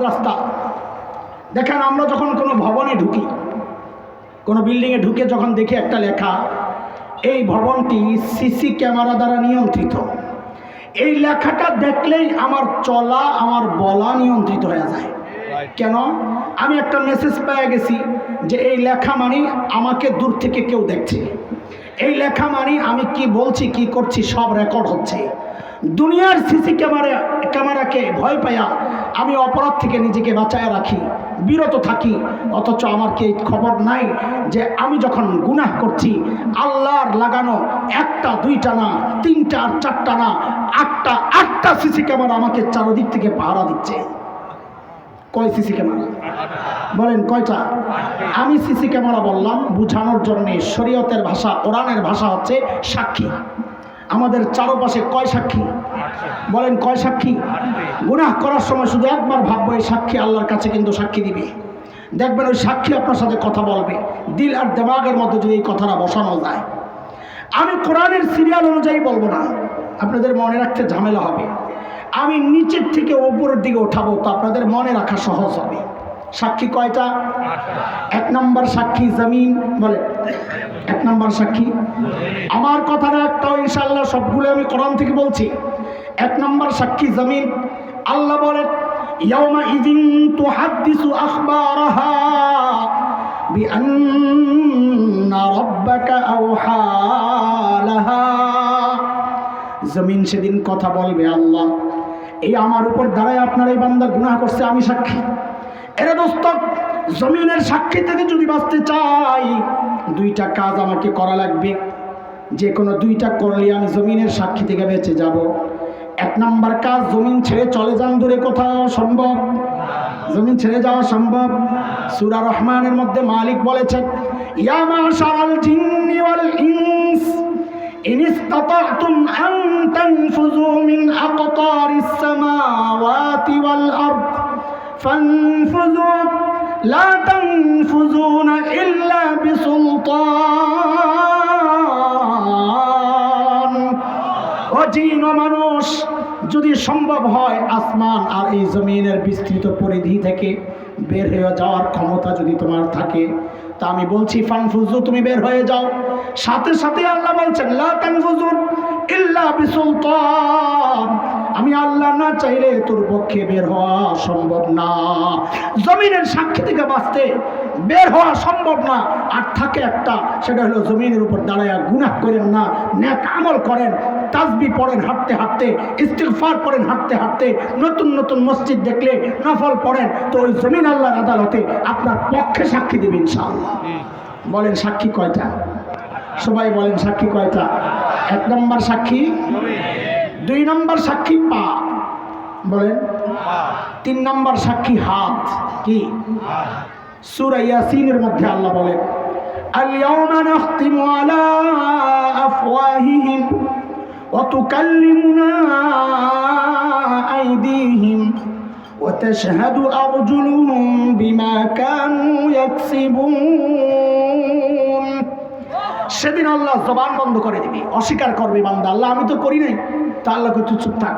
রাস্তা। দেখেন আমরা যখন কোনো ভবনে ঢুকি, কোনো বিল্ডিংয়ে ঢুকে যখন দেখি একটা লেখা, এই ভবনটি সিসি ক্যামেরা দ্বারা নিয়ন্ত্রিত, এই লেখাটা দেখলেই আমার চলা আমার বলা নিয়ন্ত্রিত হয়ে যায়। কেন? আমি একটা মেসেজ পেয়ে গেছি যে এই লেখা মানে আমাকে দূর থেকে কেউ দেখছে, এই লেখা মানে আমি কি বলছি কি করছি সব রেকর্ড হচ্ছে। দুনিয়ার সিসি ক্যামেরাকে ভয় পাইয়া আমি অপরাধ থেকে নিজেকে বাঁচায় রাখি, বিরত থাকি, অথচ আমার কি খবর নাই যে আমি যখন গুনাহ করছি আল্লাহর লাগানো একটা দুইটা না, তিনটা আর চারটা না, আটটা সিসি ক্যামেরা আমাকে চারদিক থেকে পাহারা দিচ্ছে। কয় সিসি ক্যামেরা বলেন? কয়টা? আমি সিসি ক্যামেরা বললাম বুঝানোর জন্যে। শরীয়তের ভাষা, কোরআনের ভাষা হচ্ছে সাক্ষী। আমাদের চারপাশে কয় সাক্ষী বলেন? কয় সাক্ষী? গুনাহ করার সময় শুধু একবার ভাববো এই সাক্ষী আল্লাহর কাছে কিন্তু সাক্ষী দিবে। দেখবেন ওই সাক্ষী আপনার সাথে কথা বলবে। দিল আর দিমাগের মধ্যে যদি এই কথাটা বসানো যায়। আমি কোরআনের সিরিয়াল অনুযায়ী বলবো না, আপনাদের মনে রাখতে ঝামেলা হবে। আমি নিচের থেকে উপরের দিকে উঠাবো, তো আপনাদের মনে রাখা সহজ হবে। সাক্ষী কয়টা? এক নম্বর সাক্ষী জমিন। বলে এক নম্বর সাক্ষী আমার কথাটা একটাও ইনশাআল্লাহ সবগুলো আমি কোরআন থেকে বলছি। এক নম্বর সাক্ষী জমিন। আল্লাহ বলেন ইয়াউমা ইযিন তুহাদ্দিসু আখবারাহা বিআন্না রাব্বাকা আওহা লাহা। জমিন সেদিন কথা বলবে, আল্লাহ এই আমার উপর দাঁড়ায় আপনার এই বান্দা গুনাহ করছে, আমি সাক্ষী। এরে দোস্ত, জমিনের সাক্ষী থেকে যদি বাঁচতে চাই দুইটা কাজ আমাকে করা লাগবে। যে কোনো দুইটা করলে আমি জমিনের সাক্ষী থেকে বেঁচে যাব। এক নাম্বার কাজ, জমিন ছেড়ে চলে যান দূরে কোথাও। সম্ভব? জমিন ছেড়ে যাওয়া সম্ভব? সূরা রহমানের মধ্যে মালিক বলেছেন ইয়া মাশারাল জিন্নি ওয়াল ইনস ইন ইসতাতা'তুম আন তানফুযু মিন আকতারিস সামাওয়াতি ওয়াল আরদ ফানফুযু লা তানফুযুনা ইল্লা বিসুলতান। ও জিন ও মানুষ, যদি সম্ভব হয় আসমান আর এই জমিনের বিস্তৃত পরিধি থেকে বের হয়ে যাওয়ার ক্ষমতা যদি তোমার থাকে, তা আমি বলছি ফানফুজু, তুমি বের হয়ে যাও। সাথে সাথে আল্লাহ বলছেন লা তানফুজুন ইল্লা বিসুলতান, আমি আল্লাহ না চাইলে তোর পক্ষে বের হওয়া সম্ভব না। জমিনের সাক্ষী থেকে বাঁচতে বের হওয়া সম্ভব না। আর থাকে একটা, সেটা হলো জমিনের উপর দাঁড়ায়া গুনাহ করেন না, নেক আমল করেন, তাসবিহ পড়েন হাঁটতে হাঁটতে, ইস্তিগফার পড়েন হাঁটতে হাঁটতে, নতুন নতুন মসজিদ দেখলে নফল পড়েন, তো ওই জমিন আল্লাহর আদালতে আপনার পক্ষে সাক্ষী দেবে ইনশাআল্লাহ। বলেন সাক্ষী কয়টা? সবাই বলেন সাক্ষী কয়টা? এক নম্বর সাক্ষী, দুই নম্বর সাক্ষী পা। বলেন তিন নম্বর সাক্ষী হাত। কি? সূরা ইয়াসিনের মধ্যে আল্লাহ বলেন আল ইয়াউমা নাখতিমু আলা আফওয়াহিহিম ওয়া তুকাল্লিমুনা আইদিহিম ওয়া তাশহাদু আরজুলুহুম বিমা কানু ইয়াকসিবুন। সেদিন আল্লাহ জবান বন্ধ করে দিবে, অস্বীকার করবে বান্দা, আল্লাহ আমি তো করি নাই। তা আল্লাহ কইতে চুপ থাক,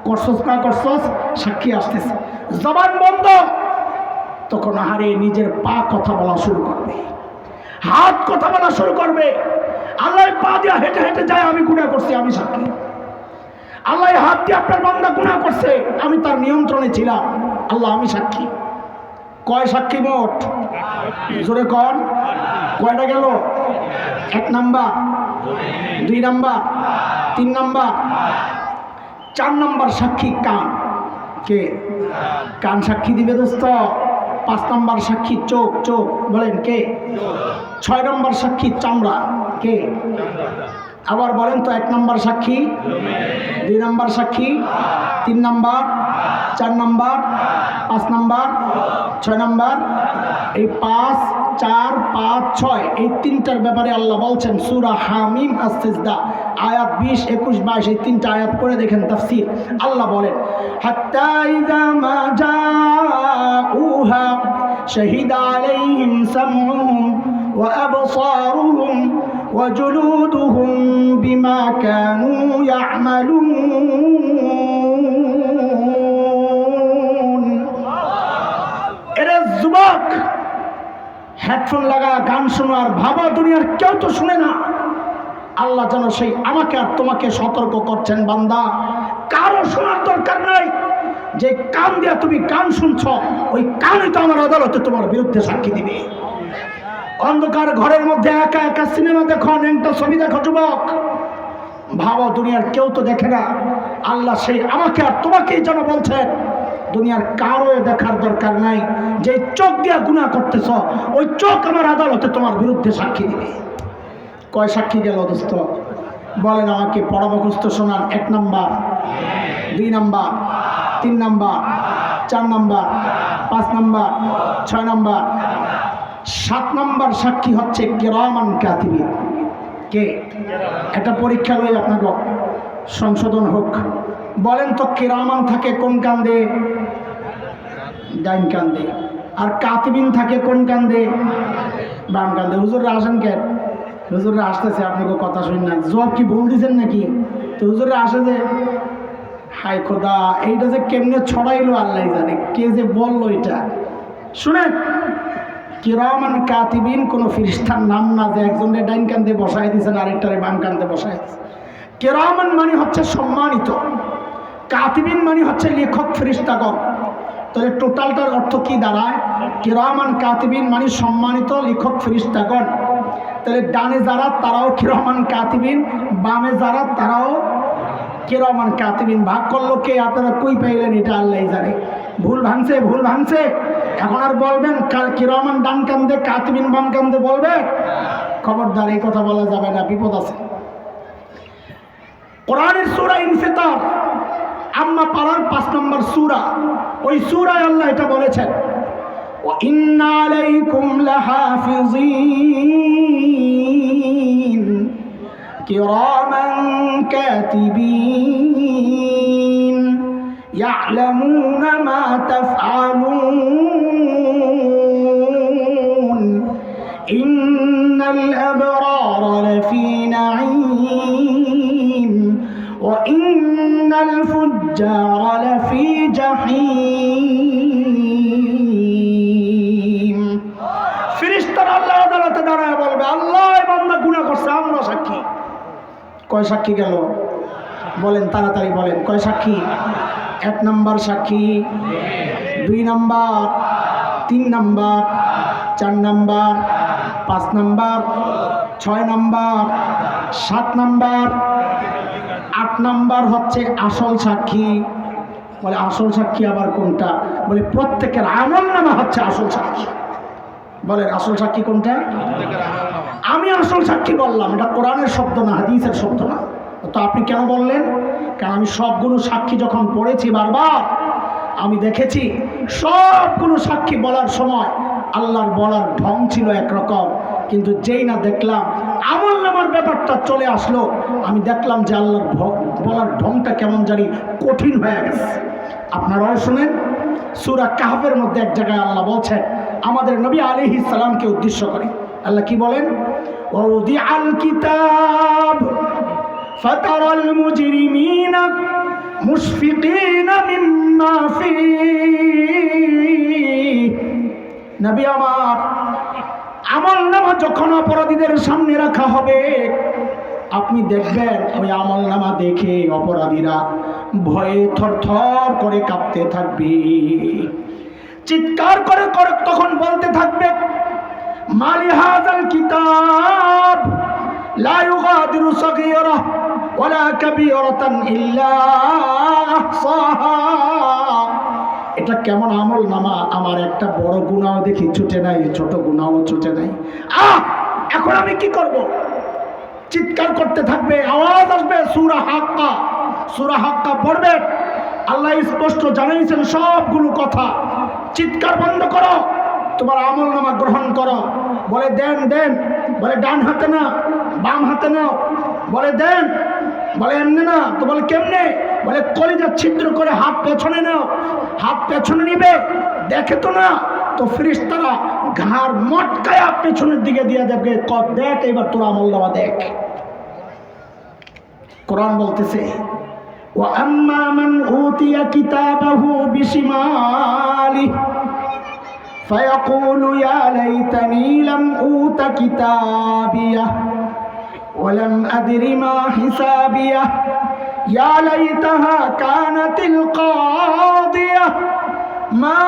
করছস না করছস, সাক্ষী আসতেছে, জবান বন্ধ। তখন আহারে নিজের পা কথা বলা শুরু করবে, হাত কথা বলা শুরু করবে। আল্লাহ পা দিয়ে হেঁটে হেঁটে যায়, আমি গুনাহ করছি, আমি সাক্ষী। আল্লাহ হাত দিয়ে আপনার বান্দা গুনাহ করছে, আমি তার নিয়ন্ত্রণে ছিলাম, আল্লাহ আমি সাক্ষী। কয় সাক্ষী মোট? জোরে কন, কয়টা গেল? এক নাম্বার, দুই নাম্বার, তিন নাম্বার, চার নাম্বার সাক্ষী কান। কে? কান সাক্ষী দিবে দোস্ত। পাঁচ নাম্বার সাক্ষী চোখ। চোখ বলেন কে? ছয় নম্বর সাক্ষী চামড়া। কে? আবার বলেন তো, এক নম্বর সাক্ষী, দুই নম্বর সাক্ষী, তিন নম্বর, চার নম্বর, পাঁচ নম্বর, ছয় নম্বর। এই 5, 4, 5, 6 এই তিনটার ব্যাপারে আল্লাহ বলছেন সূরা হামিম আস-সিজদা আয়াত 20, 21, 22 এই তিনটা আয়াত পড়ে দেখেন তাফসীর। আল্লাহ বলেন হাত্তা ইযা মা জাউহা শাহিদা আলাইহিম সামউহুম ওয়া আবসারুহুম ওয়া জুলুদুহুম বিমা কানু ইয়ামালুন। যুবক, হেডফোন লাগা গান শোনো আর ভাবা দুনিয়ার কেউ তো শুনে না। আল্লাহ যেন সেই আমাকে আর তোমাকে সতর্ক করছেন, বান্দা কারো শোনার দরকার নাই। যে কান দিয়া তুমি গান শুনছ, ওই কানই তো আমার আদালতে তোমার বিরুদ্ধে সাক্ষী দিবে। অন্ধকার ঘরের মধ্যে একা একা সিনেমা দেখো, একটা ছবি দেখো যুবক, ভাবো দুনিয়ার কেউ তো দেখে না। আল্লাহ সেই আমাকে আর তোমাকেই যেন বলছেন, দুনিয়ার কারো দেখার দরকার নাই। যে চোখ দিয়া গুনাহ করতেছ, ওই চোখ আমার আদালতে তোমার বিরুদ্ধে সাক্ষী দিবে। কয় সাক্ষী গেল দোস্ত? বলেন আমাকে, পরামর্শ শোনান। 1 number, 2 number, 3 number, 4 number, 5 number, 6 number, 7 number সাক্ষী হচ্ছে কিরামান কাতিবিন। কে? একটা পরীক্ষা লই আপনাকে, সংশোধন হোক। বলেন তো কিরামান থাকে কোন কান্দে? ডাইন কান্দে। আর কাতিবিন থাকে কোন কান্দে? বাম কান্দে। হুজুররা আসেন কেন? হুজুররা আসতেছে, আপনাকে কথা শুনি না। জব কি ভুল দিচ্ছেন নাকি? তো হুজুররা আসে যে, হাই খোদা, এইটা যে কেমনে ছড়াইলো আল্লাহ জানে, কে যে বললো এটা। শুনেন, কিরামান কাতিবিন কোনো ফিরিস্তার নাম না যে একজনের ডাইন কান্দে বসাই দিয়েছেন আরেকটারে বাম কান্দে বসাই দিয়েছেন। কিরামান মানে হচ্ছে সম্মানিত, কাতিবিন মানে হচ্ছে লেখক ফিরিস্তাগণ। তাহলে টোটালটার অর্থ কি দাঁড়ায়? কিরামান কাতিবিন মানে সম্মানিত লেখক ফিরিস্তাগণ। তাহলে ডানে যারা তারাও কিরামান কাতিবিন, বামে যারা তারাও কিরামান কাতিবিন। ভাগ করলো কে? আপনারা কই পাইলেন? এটা আল্লাহ জানে। ভুল ভাঙছে, ভুল ভাঙছে। এখন আর বলবেন কিরামান ডান কান্দে, কাতিবিন বাম কান্দে বলবে? খবরদার, এই কথা বলা যাবে না, বিপদ আছে। কোরআনের সূরা ইনফিতার, আম্মা পাড়ার 5 নম্বর সূরা, ওই সূরায় আল্লাহ এটা বলেছেন, ওয়া ইন্না আলাইকুম লাহাফিজিন কিরামান কাতিবিন ইয়ালামুনা মা তাফআলুন ইন্নাল আবরারা লাফি নাঈম ওয়া ইন্নাল ফুজ্জারা লাফি জাহিম। ফেরেশতারা আল্লাহর আদালতে দাঁড়ায় বলবে, আল্লাহ এই বান্দা গুনাহ করছে, আমরা সাক্ষী। কয় সাক্ষী গেল? বলেন তাড়াতাড়ি বলেন, কয় সাক্ষী? 1 নাম্বার সাক্ষী, 2 number, 3 number, 4 number, 5 number, 6 number, 7 number, 8 number হচ্ছে আসল সাক্ষী। বলে আসল সাক্ষী আবার কোনটা? বলে প্রত্যেকের আমলনামা হচ্ছে আসল সাক্ষী। বলেন আসল সাক্ষী কোনটা? আমি আসল সাক্ষী বললাম, এটা কোরআনের শব্দ না, হাদিসের শব্দ না। তো আপনি কেন বললেন? কারণ আমি সবগুলো সাক্ষী যখন পড়েছি বারবার, আমি দেখেছি সবগুলো সাক্ষী বলার সময় আল্লাহর বলার ঢং ছিল একরকম, কিন্তু যেই না দেখলাম আমলনামার ব্যাপারটা চলে আসলো, আমি দেখলাম যে আল্লাহর বলার ঢংটা কেমন জানি কঠিন হয়ে গেছে। আপনারাও শুনেন, সূরা কাহফের মধ্যে এক জায়গায় আল্লাহ বলছেন আমাদের নবী আলাইহিস সালামকে উদ্দেশ্য করে। আল্লাহ কি বলেন? ওয়াউদিআল কিতাব ফাতারাল মুজরিমিনা মুশফিকিনা মিম্মা ফীহি। নবী আমার, আমলনামা যখন অপরাধীদের সামনে রাখা হবে, আপনি দেখবেন ওই আমলনামা দেখে অপরাধীরা ভয়ে থরথর করে কাঁপতে থাকবে, চিৎকার করে করে তখন বলতে থাকবে, মালি হাযাল কিতাব লা ইউগাদিরু সাগীরা ওয়ালা কাবীরাতান ইল্লা আহসাহা। এটা কেমন আমলনামা? আমার একটা বড় গুনাহ দেখি ছুটে নাই, ছোট গুনাহও ছুটে নাই। এখন আমি কি করব? চিৎকার করতে থাকবে, আওয়াজ আসবে, সূরা হাক্কা। সূরা হাক্কা পড়বে, আল্লাহ স্পষ্ট জানাইছেন সবগুলো কথা। চিৎকার বন্ধ করো, তোমার আমলনামা গ্রহণ করো। বলে দেন দেন, বলে ডান হাতে না বাম হাতে নাও। বলে দেন, বলে এমনি না, তো বলে কেমনে? বলে কলিজা ছিদ্র করে হাত পেছনে নাও। হাত পেছনে নিবে, দেখে তো না, তো ফেরেশতারা ঘাড় মটকায়া পেছনের দিকে দিয়ে দেবে, দেখ এবার তোর আমলনামা দেখ। কোরআন বলতেছে, ওয়া আম্মা মান উতিয়া কিতাবাহু বিশিমালিহি فيقول يا ليتني لم أوت كتابيه ولم أدر ما حسابيه يا ليتها كانت القاضية ما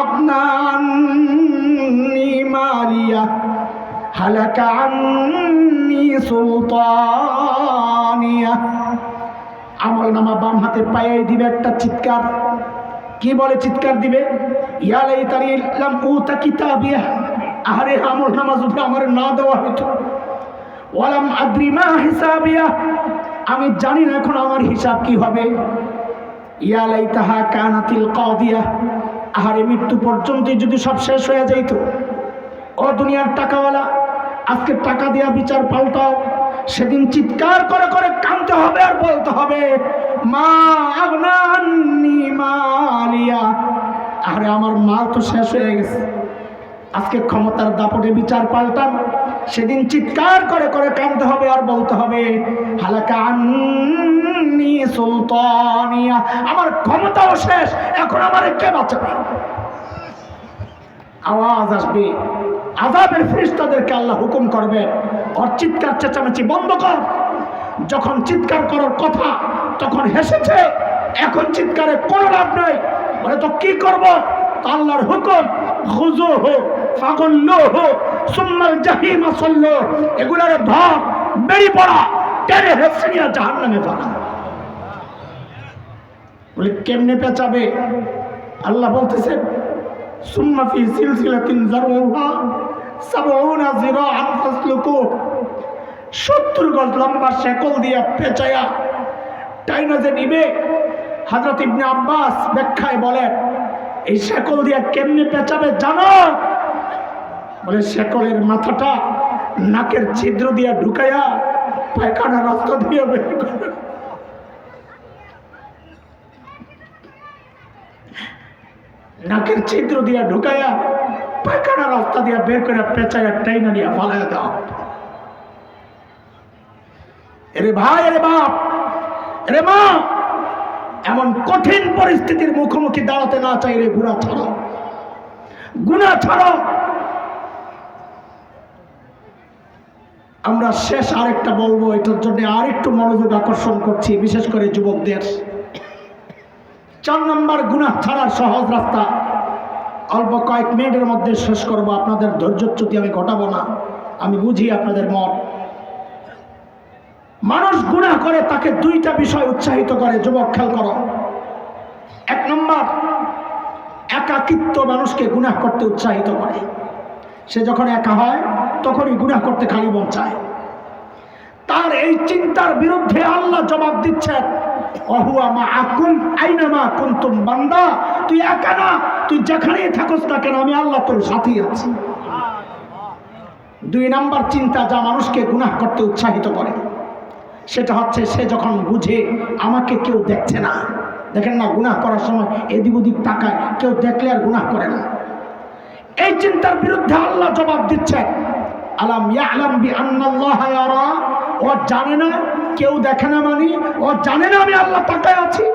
أغنى عني ماليه هلك عني سلطانيه। আমল নামা বাম হাতে পায়ে দিবে একটা চিৎকার। কি বলে চিৎকার দিবে? ইয়া লাইতানি লাম উতা কিতাবিয়া, আরে আমল নামা যদি আমার না দেওয়া হতো, ওয়ালাম আদ্রি মা হিসাবিয়া, আমি জানি না এখন আমার হিসাব কি হবে। ইয়া লাইতাহা কানাতিল কাদিয়া, আরে মৃত্যু পর্যন্ত যদি সব শেষ হয়ে যাইত। ও দুনিয়ার টাকাওয়ালা, আজকে টাকা দিয়া বিচার পাল্টাও, সেদিন চিৎকার করে করে কাঁদতে হবে আর বলতে হবে মা আগনা আন্নি মালিয়া, আরে আমার মাল তো শেষ হয়ে গেছে। আজকে ক্ষমতার দাপটে বিচার পাল্টান, সেদিন চিৎকার করে করে কাঁদতে হবে আর বলতে হবে হালাকা আন্নি সুলতানিয়া, আমার ক্ষমতাও শেষ, এখন আমার কে বাঁচাবে। আওয়াজ আসবে, আযাবের ফেরেশতাদেরকে আল্লাহ হুকুম করবে, ওর চিৎকার চেঁচামেচি বন্ধ কর। যখন চিৎকার করার কথা তখন হেসেছে, এখন চিৎকারে কোনো লাভ নাই। বলে তো কি করব? আল্লাহর হুকুম, খুযুহু ফাগুল্লুহু সুম্মাল জাহিমা সাল্লু, এগুলার ধর, বেরি পড়া, টেনে হেসে নিয়ে জাহান্নামে ফেলা। বলে কেমনে পেঁচাবে? আল্লাহ বলতেছেন সুম্মা ফি সিলসিলাতিন যারউহা সাবউনা যিরাআন ফাসলুকু, 70 গজ লম্বা শেকল দিয়া পেঁচায়া টাইনা যে নিবে। হযরত ইবনে আব্বাস ব্যাখ্যায় বলেন এই শেকল দিয়া কেমনে পেঁচাবে জানো? বলে শেকলের মাথাটা নাকের ছিদ্র দিয়া ঢুকায়া পায়খানা রাস্তা দিয়ে বের করে, নাকের ছিদ্র দিয়া ঢুকায়া পায়খানা রাস্তা দিয়া বের করে পেঁচায়া টাইনা দিয়া ফালাইয়া দাও। এরে ভাই, এরে বাপ, এরে মা, এমন কঠিন পরিস্থিতির মুখোমুখি দাঁড়াতে না চাইলে গুনাহ ছাড়ো, গুনাহ ছাড়ো। আমরা শেষ আরেকটা বলবো, এটার জন্য আরেকটু মনোযোগ আকর্ষণ করছি, বিশেষ করে যুবকদের। 4 নম্বর গুনাহ ছাড়ার সহজ রাস্তা, অল্প কয়েক মিনিটের মধ্যে শেষ করব, আপনাদের ধৈর্যচ্যুতি আমি ঘটাবো না, আমি বুঝি আপনাদের মন। মানুষ গুনাহ করে তাকে 2টা বিষয় উৎসাহিত করে, যুবক খেয়াল করো। 1 নম্বর, একাকিত্ব মানুষকে গুনাহ করতে উৎসাহিত করে। সে যখন একা হয় তখনই গুনাহ করতে খালি মন চায়। তার এই চিন্তার বিরুদ্ধে আল্লাহ জবাব দিচ্ছেন ওয়াহুয়া মাআকুম আইনামা কুনতুম, বান্দা তুই একা না, তুই যেখানেই থাকস না কেন আমি আল্লাহ তোর সাথেই আছি। 2 নম্বর চিন্তা যা মানুষকে গুনাহ করতে উৎসাহিত করে, সেটা হচ্ছে সে যখন বুঝে আমাকে কেউ দেখছে না। দেখেন না, গুনাহ করার সময় এদিক ওদিক তাকায়, কেউ দেখলে আর গুনাহ করে না। এই চিন্তার বিরুদ্ধে আল্লাহ জবাব দিচ্ছেন আলাম ইয়ালাম বিআন্নাল্লাহা ইয়ারা, ও জানে না কেউ দেখে না, মানে ও জানে না আমি আল্লাহ তাকায় আছি।